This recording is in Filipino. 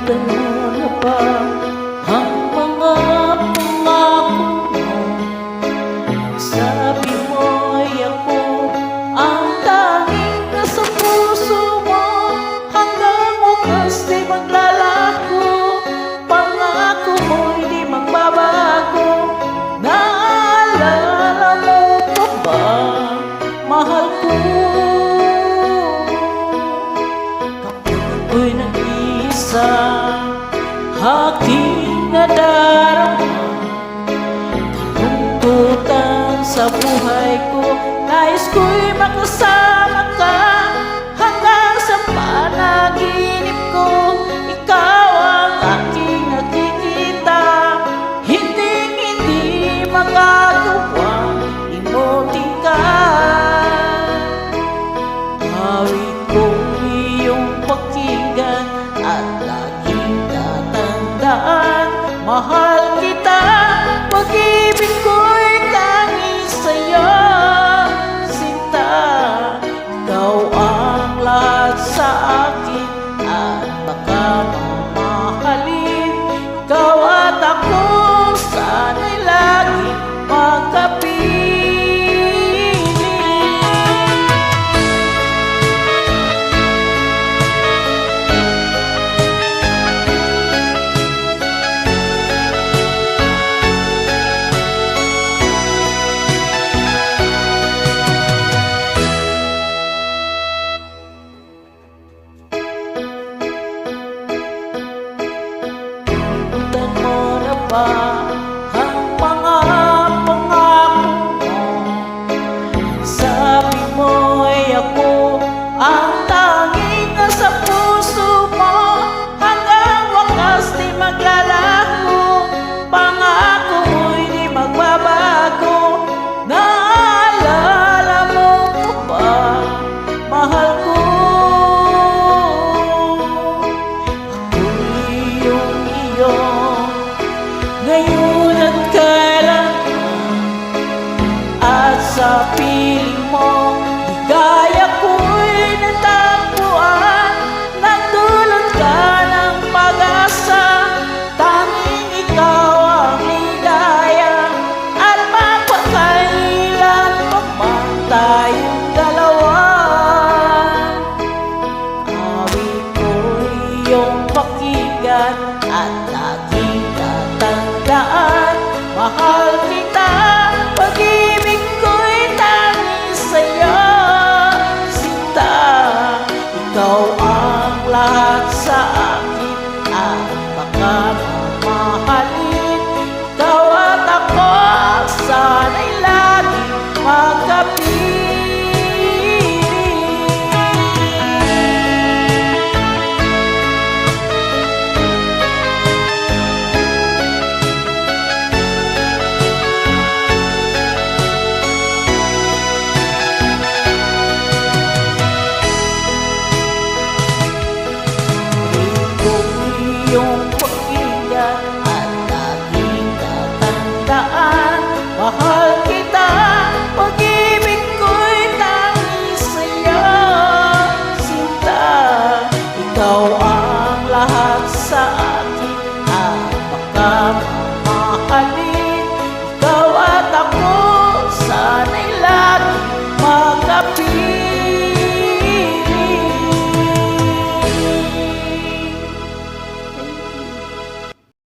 Nakalimutan mo na ba ang mga pangako mo? Sabi mo'y ako ang tanging nasa puso mo. Hanggang wakas di maglalaho, pangako mo'y di magbabago. Naalala mo pa ba, mahal ko? Ako'y nag-iisa, aking nadarama, kalungkutan sa buhay ko. Nais ko'y makasama ka hanggang sa panaginip ko. Ikaw ang aking nakikita, hindi magagawang imutin ka. Awit ko iyong pakinggan at laging tatandaan, mahal kita, pag-ibig ko'y tanging sa'yo. Sinta, ikaw ang lahat sa akin at baka mamahalin. Ikaw at ako sana'y laging magkapiling. Nakalimutan mo na ba ang mga pangako mo? Sabi mo'y ako ang tanging nasa puso mo. Hanggang wakas di maglalaho, pangako mo'y di magbabago. Naalala mo pa ba, mahal ko? Ako'y iyo ngayon at kailanman, at sa piling mo ligaya ko'y natagpuan. Nagdulot ka ng pag-asa, tanging ikaw ang ligaya, at mapakailan pa man tayong dalawa. Awit ko'y iyong pakinggan at laging tatandaan, mahal kita, pag-ibig ko'y tanging sa'yo. Sinta, ikaw ang lahat sa akin at baka mamahalin. Ikaw at ako sana'y laging magkapiling. Iyong pakinggan at laging tatandaan, mahal kita, pag-ibig ko'y tanging sa'yo. Sinta, ikaw ang lahat sa akin at baka